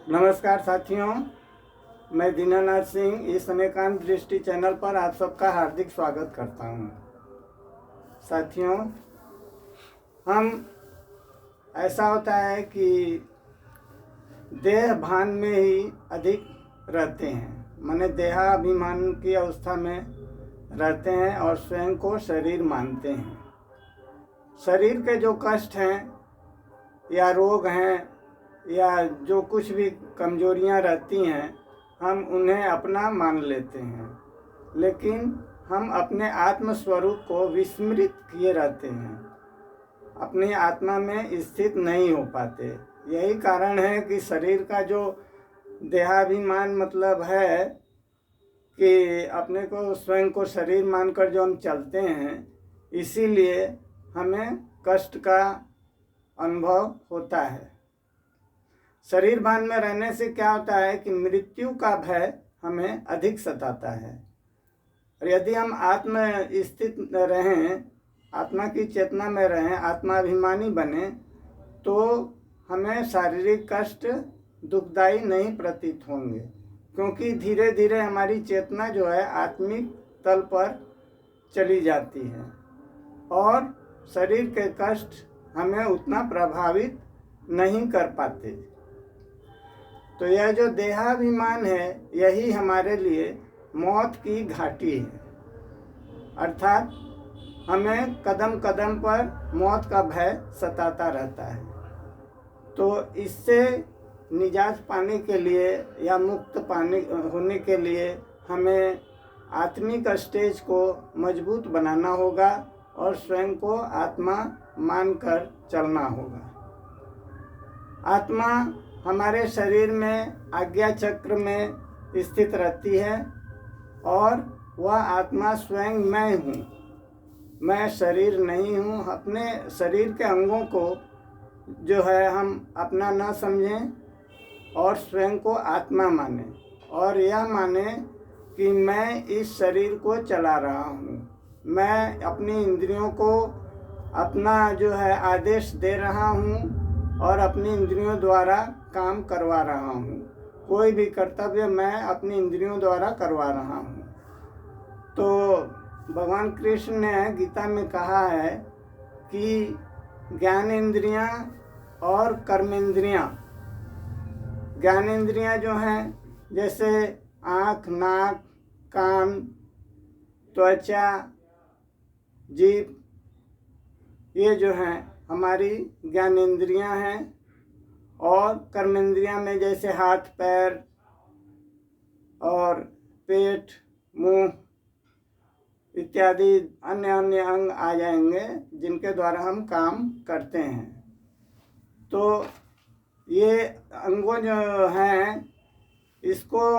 नमस्कार साथियों, मैं दीनानाथ सिंह इस एकांत दृष्टि चैनल पर आप सबका हार्दिक स्वागत करता हूं। साथियों, हम ऐसा होता है कि देह भान में ही अधिक रहते हैं, माने देहाभिमान की अवस्था में रहते हैं और स्वयं को शरीर मानते हैं। शरीर के जो कष्ट हैं या रोग हैं या जो कुछ भी कमजोरियां रहती हैं, हम उन्हें अपना मान लेते हैं, लेकिन हम अपने आत्म स्वरूप को विस्मृत किए रहते हैं, अपनी आत्मा में स्थित नहीं हो पाते। यही कारण है कि शरीर का जो देहाभिमान मतलब है कि अपने को स्वयं को शरीर मानकर जो हम चलते हैं, इसीलिए हमें कष्ट का अनुभव होता है। शरीर भान में रहने से क्या होता है कि मृत्यु का भय हमें अधिक सताता है। और यदि हम आत्म स्थित रहें, आत्मा की चेतना में रहें, आत्माभिमानी बने, तो हमें शारीरिक कष्ट दुखदायी नहीं प्रतीत होंगे, क्योंकि धीरे धीरे हमारी चेतना जो है आत्मिक तल पर चली जाती है और शरीर के कष्ट हमें उतना प्रभावित नहीं कर पाते। तो यह जो देहाभिमान है, यही हमारे लिए मौत की घाटी है, अर्थात हमें कदम कदम पर मौत का भय सताता रहता है। तो इससे निजात पाने के लिए या मुक्त पाने होने के लिए हमें आत्मिक स्टेज को मजबूत बनाना होगा और स्वयं को आत्मा मानकर चलना होगा। आत्मा हमारे शरीर में आज्ञा चक्र में स्थित रहती है और वह आत्मा स्वयं मैं हूँ, मैं शरीर नहीं हूँ। अपने शरीर के अंगों को जो है हम अपना न समझें और स्वयं को आत्मा माने और यह माने कि मैं इस शरीर को चला रहा हूँ, मैं अपनी इंद्रियों को अपना जो है आदेश दे रहा हूँ और अपनी इंद्रियों द्वारा काम करवा रहा हूँ। कोई भी कर्तव्य मैं अपनी इंद्रियों द्वारा करवा रहा हूँ। तो भगवान कृष्ण ने गीता में कहा है कि ज्ञानेंद्रियाँ और कर्मेंद्रियाँ, ज्ञानेंद्रियाँ जो हैं जैसे आँख, नाक, कान, त्वचा, जीभ, ये जो हैं हमारी ज्ञानेंद्रियाँ हैं। और कर्मेंद्रियाँ में जैसे हाथ, पैर और पेट, मुंह इत्यादि अन्य अन्य अंग आ जाएंगे जिनके द्वारा हम काम करते हैं। तो ये अंगों जो हैं, इसको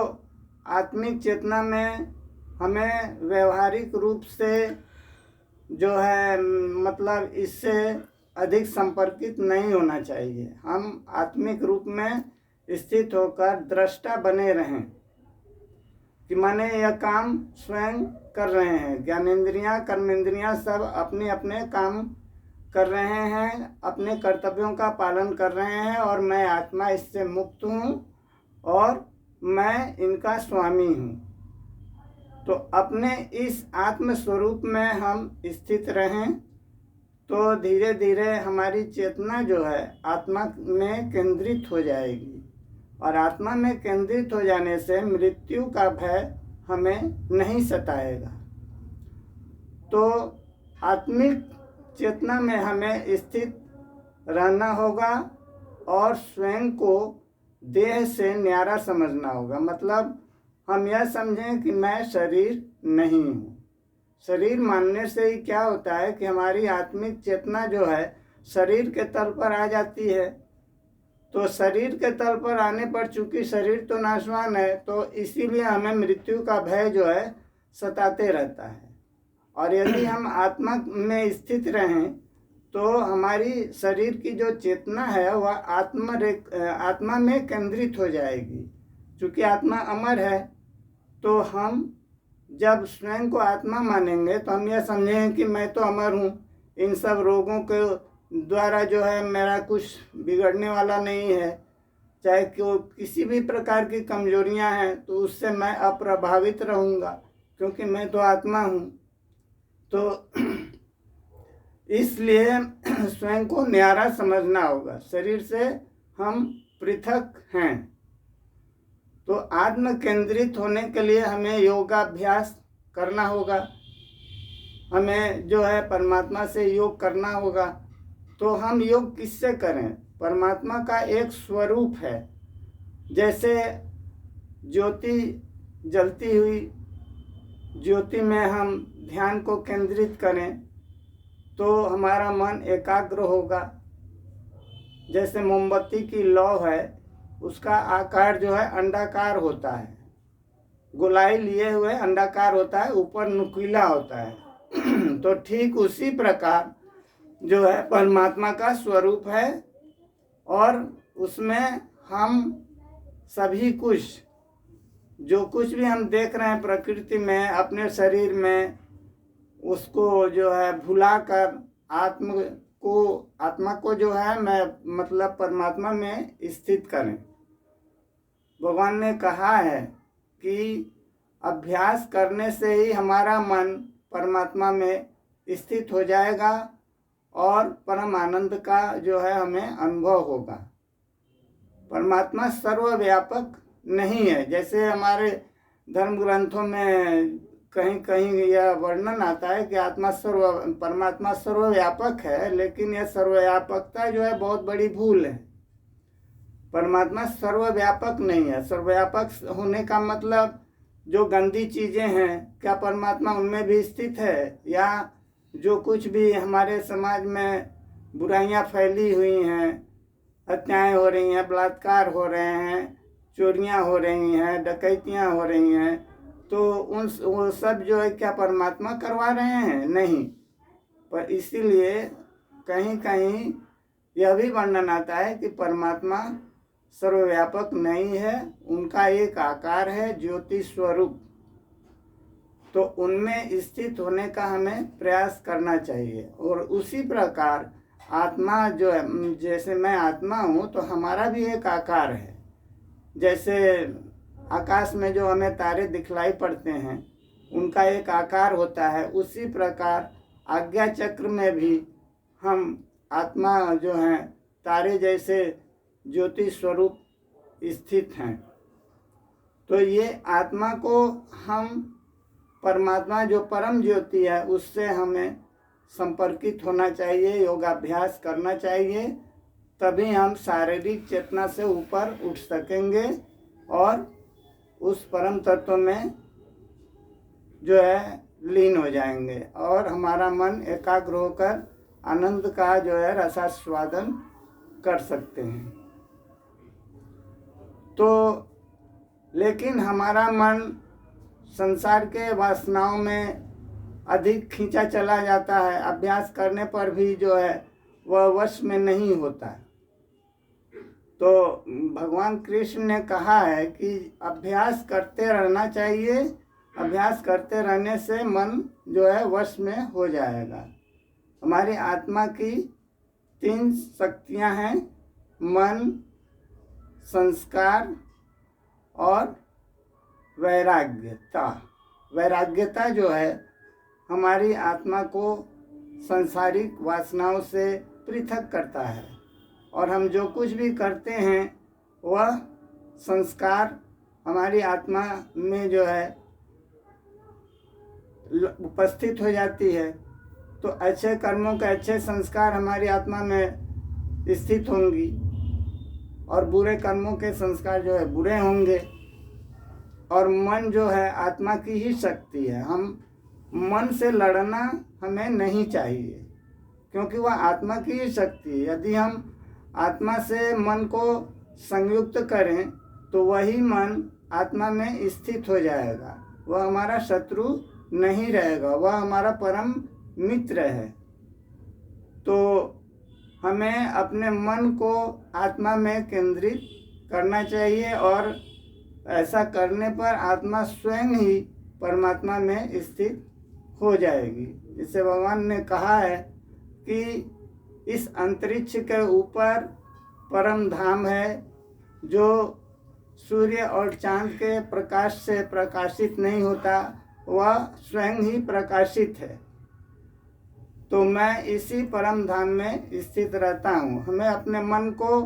आत्मिक चेतना में हमें व्यवहारिक रूप से जो है मतलब इससे अधिक संपर्कित नहीं होना चाहिए। हम आत्मिक रूप में स्थित होकर दृष्टा बने रहें कि माने यह काम स्वयं कर रहे हैं। ज्ञानेंद्रियाँ, कर्मेंद्रियाँ सब अपने अपने काम कर रहे हैं, अपने कर्तव्यों का पालन कर रहे हैं और मैं आत्मा इससे मुक्त हूँ और मैं इनका स्वामी हूँ। तो अपने इस आत्म स्वरूप में हम स्थित रहें तो धीरे धीरे हमारी चेतना जो है आत्मा में केंद्रित हो जाएगी और आत्मा में केंद्रित हो जाने से मृत्यु का भय हमें नहीं सताएगा। तो आत्मिक चेतना में हमें स्थित रहना होगा और स्वयं को देह से न्यारा समझना होगा। मतलब हम यह समझें कि मैं शरीर नहीं हूँ। शरीर मानने से ही क्या होता है कि हमारी आत्मिक चेतना जो है शरीर के तल पर आ जाती है। तो शरीर के तल पर आने पर चूंकि शरीर तो नाशवान है, तो इसीलिए हमें मृत्यु का भय जो है सताते रहता है। और यदि हम आत्मा में स्थित रहें तो हमारी शरीर की जो चेतना है वह आत्मा में केंद्रित हो जाएगी। चूँकि आत्मा अमर है, तो हम जब स्वयं को आत्मा मानेंगे तो हम यह समझेंगे कि मैं तो अमर हूँ, इन सब रोगों के द्वारा जो है मेरा कुछ बिगड़ने वाला नहीं है, चाहे किसी भी प्रकार की कमजोरियां हैं तो उससे मैं अप्रभावित रहूँगा, क्योंकि मैं तो आत्मा हूँ। तो इसलिए स्वयं को न्यारा समझना होगा, शरीर से हम पृथक हैं। तो आत्म केंद्रित होने के लिए हमें योगाभ्यास करना होगा, हमें जो है परमात्मा से योग करना होगा। तो हम योग किससे करें? परमात्मा का एक स्वरूप है। जैसे ज्योति जलती हुई ज्योति में हम ध्यान को केंद्रित करें तो हमारा मन एकाग्र होगा। जैसे मोमबत्ती की लौ है, उसका आकार जो है अंडाकार होता है, गोलाई लिए हुए अंडाकार होता है, ऊपर नुकीला होता है। तो ठीक उसी प्रकार जो है परमात्मा का स्वरूप है, और उसमें हम सभी कुछ, जो कुछ भी हम देख रहे हैं प्रकृति में, अपने शरीर में, उसको जो है भुलाकर आत्मा को जो है मैं मतलब परमात्मा में स्थित करें। भगवान ने कहा है कि अभ्यास करने से ही हमारा मन परमात्मा में स्थित हो जाएगा और परम आनंद का जो है हमें अनुभव होगा। परमात्मा सर्वव्यापक नहीं है, जैसे हमारे धर्म ग्रंथों में कहीं कहीं यह वर्णन आता है कि परमात्मा सर्वव्यापक है, लेकिन यह सर्वव्यापकता जो है बहुत बड़ी भूल है। परमात्मा सर्वव्यापक नहीं है। सर्वव्यापक होने का मतलब जो गंदी चीजें हैं, क्या परमात्मा उनमें भी स्थित है? या जो कुछ भी हमारे समाज में बुराइयां फैली हुई हैं, हत्याएं हो रही हैं, बलात्कार हो रहे हैं, चोरियां हो रही हैं, डकैतियां हो रही हैं, तो वो सब जो है क्या परमात्मा करवा रहे हैं? नहीं। पर इसीलिए कहीं कहीं यह भी वर्णन आता है कि परमात्मा सर्वव्यापक नहीं है, उनका एक आकार है ज्योति स्वरूप। तो उनमें स्थित होने का हमें प्रयास करना चाहिए। और उसी प्रकार आत्मा जो है, जैसे मैं आत्मा हूँ तो हमारा भी एक आकार है। जैसे आकाश में जो हमें तारे दिखलाई पड़ते हैं, उनका एक आकार होता है, उसी प्रकार आज्ञा चक्र में भी हम आत्मा जो हैं तारे जैसे ज्योति स्वरूप स्थित हैं। तो ये आत्मा को हम परमात्मा जो परम ज्योति है उससे हमें संपर्कित होना चाहिए, योगाभ्यास करना चाहिए, तभी हम शारीरिक चेतना से ऊपर उठ सकेंगे और उस परम तत्व में जो है लीन हो जाएंगे और हमारा मन एकाग्र होकर आनंद का जो है रसास्वादन कर सकते हैं। तो लेकिन हमारा मन संसार के वासनाओं में अधिक खींचा चला जाता है, अभ्यास करने पर भी जो है वह वश में नहीं होता है। तो भगवान कृष्ण ने कहा है कि अभ्यास करते रहना चाहिए, अभ्यास करते रहने से मन जो है वश में हो जाएगा। हमारी आत्मा की 3 शक्तियां हैं, मन, संस्कार और वैराग्यता। वैराग्यता जो है हमारी आत्मा को सांसारिक वासनाओं से पृथक करता है, और हम जो कुछ भी करते हैं वह संस्कार हमारी आत्मा में जो है उपस्थित हो जाती है। तो अच्छे कर्मों के अच्छे संस्कार हमारी आत्मा में स्थित होंगी और बुरे कर्मों के संस्कार जो है बुरे होंगे। और मन जो है आत्मा की ही शक्ति है, हम मन से लड़ना हमें नहीं चाहिए, क्योंकि वह आत्मा की ही शक्ति है। यदि हम आत्मा से मन को संयुक्त करें तो वही मन आत्मा में स्थित हो जाएगा, वह हमारा शत्रु नहीं रहेगा, वह हमारा परम मित्र है। तो हमें अपने मन को आत्मा में केंद्रित करना चाहिए और ऐसा करने पर आत्मा स्वयं ही परमात्मा में स्थित हो जाएगी। जिससे भगवान ने कहा है कि इस अंतरिक्ष के ऊपर परम धाम है, जो सूर्य और चांद के प्रकाश से प्रकाशित नहीं होता, वह स्वयं ही प्रकाशित है। तो मैं इसी परम धाम में स्थित रहता हूँ। हमें अपने मन को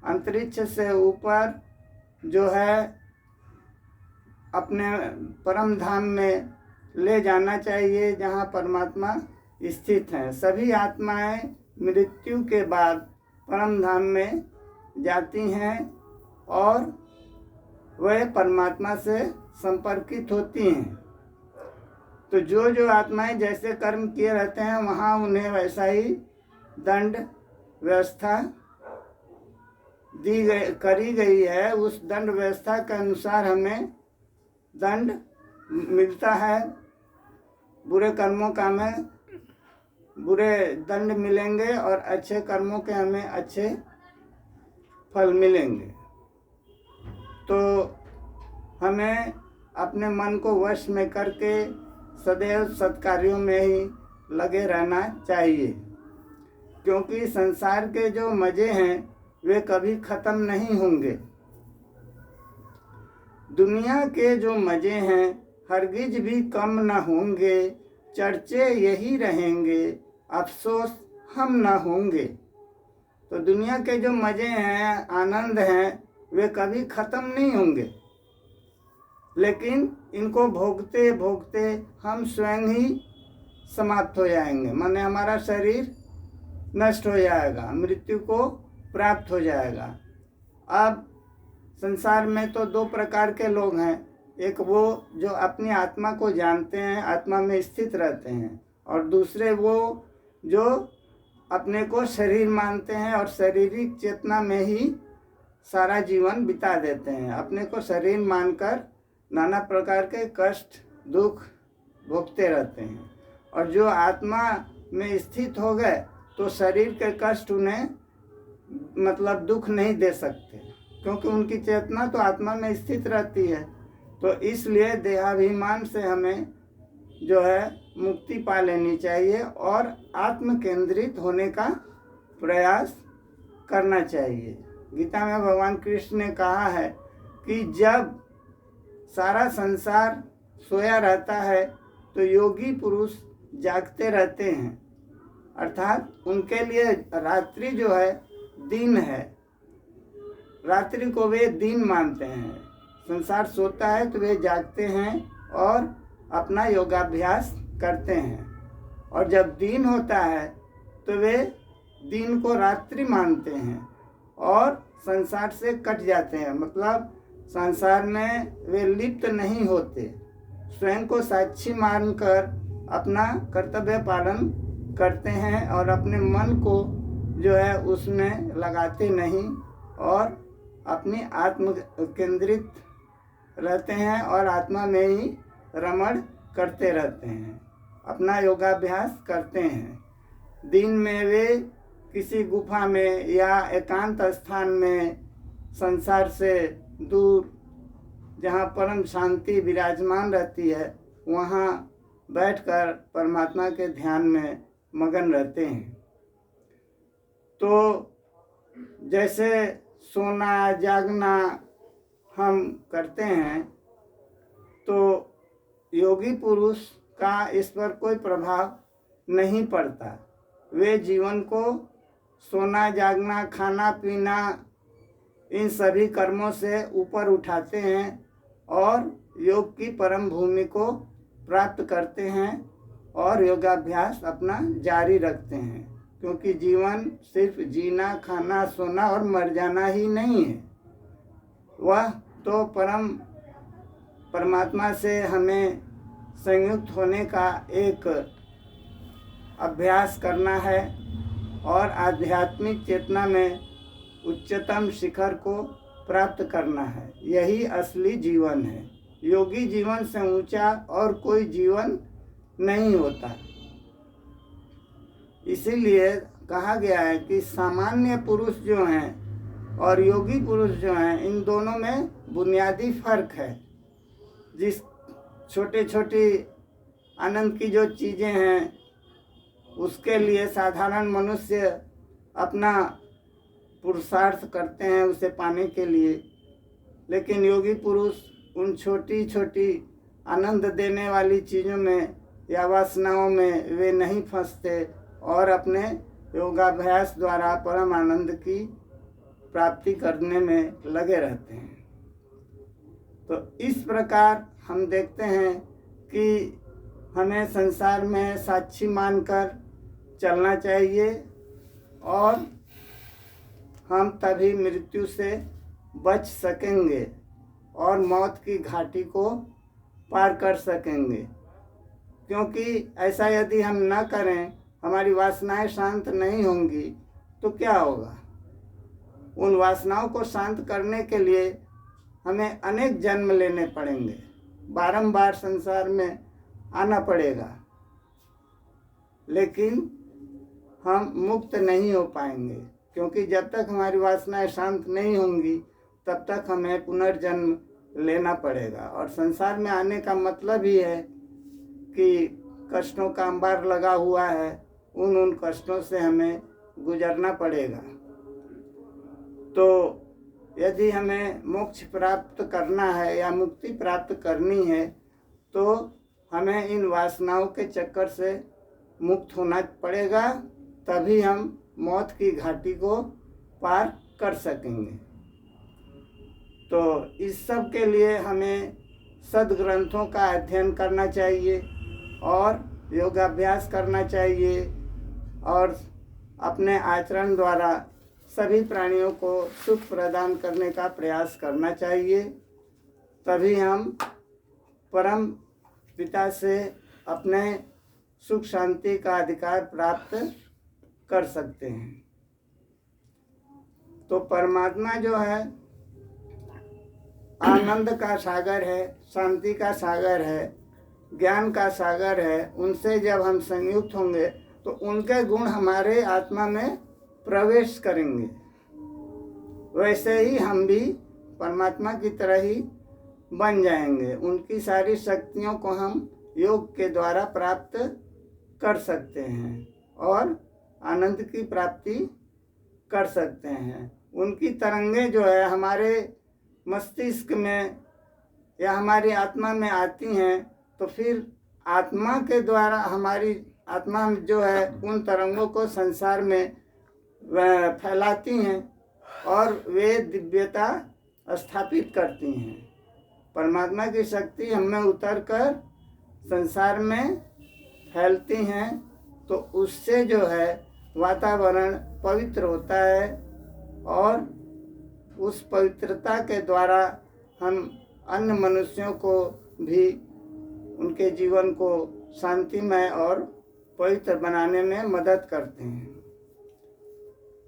अंतरिक्ष से ऊपर जो है अपने परम धाम में ले जाना चाहिए, जहाँ परमात्मा स्थित हैं। सभी आत्माएं मृत्यु के बाद परम धाम में जाती हैं और वह परमात्मा से संपर्कित होती हैं। तो जो आत्माएं जैसे कर्म किए रहते हैं, वहाँ उन्हें वैसा ही दंड व्यवस्था करी गई है। उस दंड व्यवस्था के अनुसार हमें दंड मिलता है। बुरे कर्मों का हमें बुरे दंड मिलेंगे और अच्छे कर्मों के हमें अच्छे फल मिलेंगे। तो हमें अपने मन को वश में करके सदैव सत्कार्यों में ही लगे रहना चाहिए, क्योंकि संसार के जो मज़े हैं वे कभी ख़त्म नहीं होंगे। दुनिया के जो मज़े हैं हरगिज भी कम न होंगे। चर्चे यही रहेंगे, अफसोस हम न होंगे। तो दुनिया के जो मज़े हैं, आनंद हैं, वे कभी ख़त्म नहीं होंगे, लेकिन इनको भोगते भोगते हम स्वयं ही समाप्त हो जाएंगे। माने हमारा शरीर नष्ट हो जाएगा, मृत्यु को प्राप्त हो जाएगा। अब संसार में तो दो प्रकार के लोग हैं। एक वो जो अपनी आत्मा को जानते हैं, आत्मा में स्थित रहते हैं, और दूसरे वो जो अपने को शरीर मानते हैं और शारीरिक चेतना में ही सारा जीवन बिता देते हैं। अपने को शरीर मानकर नाना प्रकार के कष्ट दुख भोगते रहते हैं, और जो आत्मा में स्थित हो गए तो शरीर के कष्ट उन्हें मतलब दुख नहीं दे सकते, क्योंकि उनकी चेतना तो आत्मा में स्थित रहती है। तो इसलिए देहाभिमान से हमें जो है मुक्ति पा लेनी चाहिए और आत्म केंद्रित होने का प्रयास करना चाहिए। गीता में भगवान कृष्ण ने कहा है कि जब सारा संसार सोया रहता है तो योगी पुरुष जागते रहते हैं, अर्थात उनके लिए रात्रि जो है दिन है। रात्रि को वे दिन मानते हैं। संसार सोता है तो वे जागते हैं और अपना योगाभ्यास करते हैं, और जब दिन होता है तो वे दिन को रात्रि मानते हैं और संसार से कट जाते हैं। मतलब संसार में वे लिप्त नहीं होते, स्वयं को साक्षी मानकर अपना कर्तव्य पालन करते हैं और अपने मन को जो है उसमें लगाते नहीं और अपनी आत्म केंद्रित रहते हैं और आत्मा में ही रमण करते रहते हैं, अपना योगाभ्यास करते हैं। दिन में वे किसी गुफा में या एकांत स्थान में संसार से दूर जहाँ परम शांति विराजमान रहती है, वहाँ बैठकर परमात्मा के ध्यान में मगन रहते हैं। तो जैसे सोना जागना हम करते हैं, तो योगी पुरुष का इस पर कोई प्रभाव नहीं पड़ता। वे जीवन को सोना जागना खाना पीना इन सभी कर्मों से ऊपर उठाते हैं और योग की परम भूमि को प्राप्त करते हैं और योगाभ्यास अपना जारी रखते हैं, क्योंकि जीवन सिर्फ जीना खाना सोना और मर जाना ही नहीं है। वह तो परमात्मा से हमें संयुक्त होने का एक अभ्यास करना है और आध्यात्मिक चेतना में उच्चतम शिखर को प्राप्त करना है। यही असली जीवन है। योगी जीवन से ऊंचा और कोई जीवन नहीं होता। इसीलिए कहा गया है कि सामान्य पुरुष जो हैं और योगी पुरुष जो हैं, इन दोनों में बुनियादी फर्क है। जिस छोटे छोटी आनंद की जो चीज़ें हैं उसके लिए साधारण मनुष्य अपना पुरुषार्थ करते हैं उसे पाने के लिए। लेकिन योगी पुरुष उन छोटी छोटी आनंद देने वाली चीज़ों में या वासनाओं में वे नहीं फंसते और अपने योगाभ्यास द्वारा परम आनंद की प्राप्ति करने में लगे रहते हैं। तो इस प्रकार हम देखते हैं कि हमें संसार में साक्षी मानकर चलना चाहिए और हम तभी मृत्यु से बच सकेंगे और मौत की घाटी को पार कर सकेंगे। क्योंकि ऐसा यदि हम न करें, हमारी वासनाएं शांत नहीं होंगी तो क्या होगा? उन वासनाओं को शांत करने के लिए हमें अनेक जन्म लेने पड़ेंगे, बारंबार संसार में आना पड़ेगा, लेकिन हम मुक्त नहीं हो पाएंगे। क्योंकि जब तक हमारी वासनाएं शांत नहीं होंगी तब तक हमें पुनर्जन्म लेना पड़ेगा। और संसार में आने का मतलब ही है कि कष्टों का अंबार लगा हुआ है, उन कष्टों से हमें गुजरना पड़ेगा। तो यदि हमें मोक्ष प्राप्त करना है या मुक्ति प्राप्त करनी है तो हमें इन वासनाओं के चक्कर से मुक्त होना पड़ेगा, तभी हम मौत की घाटी को पार कर सकेंगे। तो इस सब के लिए हमें सद्ग्रंथों का अध्ययन करना चाहिए और योगाभ्यास करना चाहिए और अपने आचरण द्वारा सभी प्राणियों को सुख प्रदान करने का प्रयास करना चाहिए। तभी हम परम पिता से अपने सुख शांति का अधिकार प्राप्त कर सकते हैं। तो परमात्मा जो है आनंद का सागर है, शांति का सागर है, ज्ञान का सागर है। उनसे जब हम संयुक्त होंगे तो उनके गुण हमारे आत्मा में प्रवेश करेंगे। वैसे ही हम भी परमात्मा की तरह ही बन जाएंगे। उनकी सारी शक्तियों को हम योग के द्वारा प्राप्त कर सकते हैं और आनंद की प्राप्ति कर सकते हैं। उनकी तरंगें जो है हमारे मस्तिष्क में या हमारी आत्मा में आती हैं तो फिर आत्मा के द्वारा हमारी आत्मा जो है उन तरंगों को संसार में फैलाती हैं और वे दिव्यता स्थापित करती हैं। परमात्मा की शक्ति हमें उतर कर संसार में फैलती हैं तो उससे जो है वातावरण पवित्र होता है और उस पवित्रता के द्वारा हम अन्य मनुष्यों को भी उनके जीवन को शांतिमय और पवित्र बनाने में मदद करते हैं।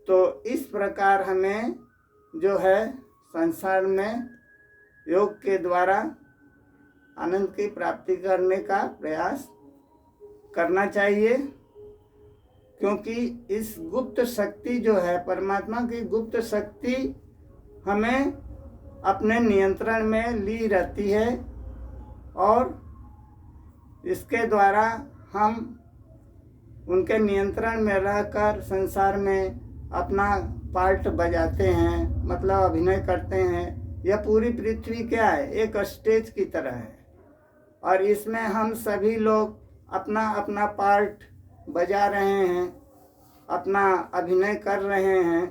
तो इस प्रकार हमें जो है संसार में योग के द्वारा आनंद की प्राप्ति करने का प्रयास करना चाहिए। क्योंकि इस गुप्त शक्ति जो है परमात्मा की गुप्त शक्ति हमें अपने नियंत्रण में ली रहती है और इसके द्वारा हम उनके नियंत्रण में रहकर संसार में अपना पार्ट बजाते हैं, मतलब अभिनय करते हैं। यह पूरी पृथ्वी क्या है, एक स्टेज की तरह है और इसमें हम सभी लोग अपना अपना पार्ट बजा रहे हैं, अपना अभिनय कर रहे हैं।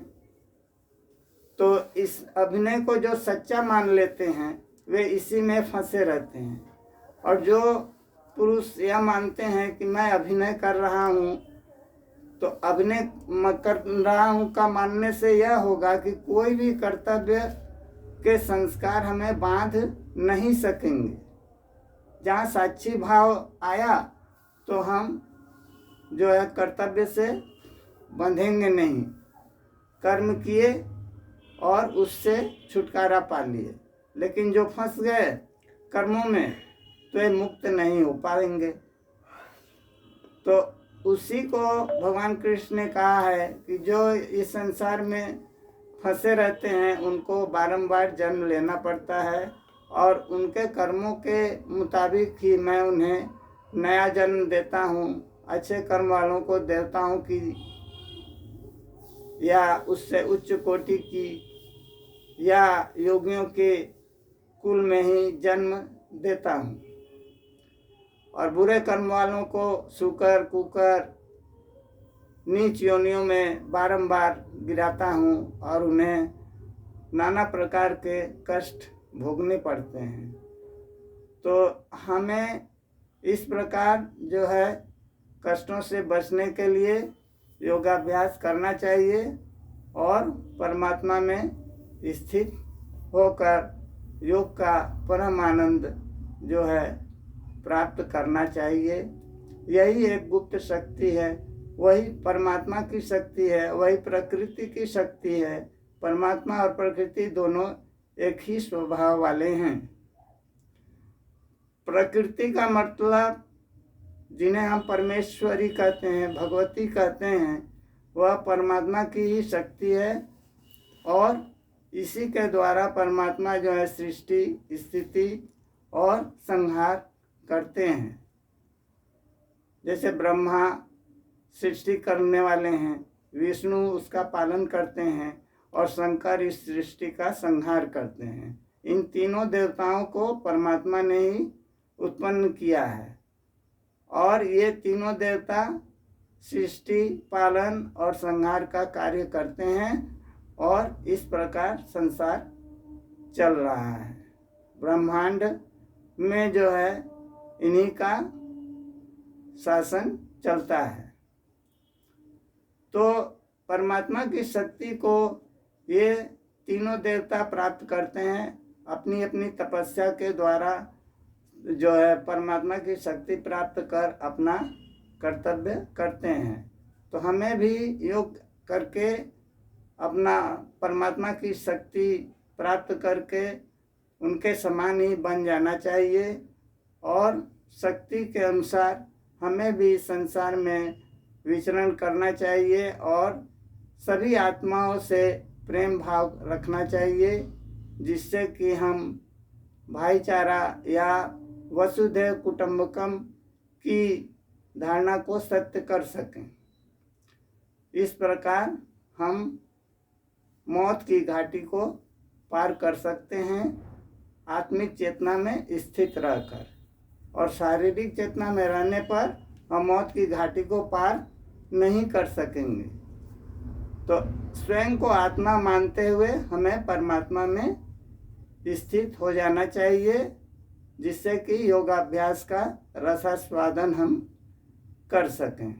तो इस अभिनय को जो सच्चा मान लेते हैं वे इसी में फंसे रहते हैं और जो पुरुष यह मानते हैं कि मैं अभिनय कर रहा हूँ, तो अभिनय कर रहा हूँ का मानने से यह होगा कि कोई भी कर्तव्य के संस्कार हमें बांध नहीं सकेंगे। जहाँ साक्षी भाव आया तो हम जो है कर्तव्य से बंधेंगे नहीं, कर्म किए और उससे छुटकारा पा लिए। लेकिन जो फंस गए कर्मों में तो ये मुक्त नहीं हो पाएंगे। तो उसी को भगवान कृष्ण ने कहा है कि जो इस संसार में फंसे रहते हैं उनको बारंबार जन्म लेना पड़ता है और उनके कर्मों के मुताबिक ही मैं उन्हें नया जन्म देता हूँ। अच्छे कर्म वालों को देता हूँ कि या उससे उच्च कोटि की या योगियों के कुल में ही जन्म देता हूँ और बुरे कर्म वालों को सूकर कुकर नीच योनियों में बारंबार गिराता हूँ और उन्हें नाना प्रकार के कष्ट भोगने पड़ते हैं। तो हमें इस प्रकार जो है कष्टों से बचने के लिए योगाभ्यास करना चाहिए और परमात्मा में स्थित होकर योग का परम आनंद जो है प्राप्त करना चाहिए। यही एक गुप्त शक्ति है, वही परमात्मा की शक्ति है, वही प्रकृति की शक्ति है। परमात्मा और प्रकृति दोनों एक ही स्वभाव वाले हैं। प्रकृति का मतलब जिन्हें हम परमेश्वरी कहते हैं, भगवती कहते हैं, वह परमात्मा की ही शक्ति है और इसी के द्वारा परमात्मा जो है सृष्टि स्थिति और संहार करते हैं। जैसे ब्रह्मा सृष्टि करने वाले हैं, विष्णु उसका पालन करते हैं और शंकर इस सृष्टि का संहार करते हैं। इन तीनों देवताओं को परमात्मा ने ही उत्पन्न किया है और ये तीनों देवता सृष्टि पालन और संहार का कार्य करते हैं और इस प्रकार संसार चल रहा है। ब्रह्मांड में जो है इन्हीं का शासन चलता है। तो परमात्मा की शक्ति को ये तीनों देवता प्राप्त करते हैं अपनी अपनी तपस्या के द्वारा, जो है परमात्मा की शक्ति प्राप्त कर अपना कर्तव्य करते हैं। तो हमें भी योग करके अपना परमात्मा की शक्ति प्राप्त करके उनके समान ही बन जाना चाहिए और शक्ति के अनुसार हमें भी संसार में विचरण करना चाहिए और सभी आत्माओं से प्रेम भाव रखना चाहिए, जिससे कि हम भाईचारा या वसुधैव कुटुंबकम की धारणा को सत्य कर सकें। इस प्रकार हम मौत की घाटी को पार कर सकते हैं आत्मिक चेतना में स्थित रहकर, और शारीरिक चेतना में रहने पर हम मौत की घाटी को पार नहीं कर सकेंगे। तो स्वयं को आत्मा मानते हुए हमें परमात्मा में स्थित हो जाना चाहिए, जिससे कि योगाभ्यास का रसास्वादन हम कर सकें।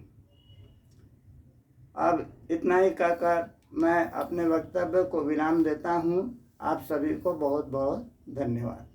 अब इतना ही कहकर मैं अपने वक्तव्य को विराम देता हूँ। आप सभी को बहुत बहुत धन्यवाद।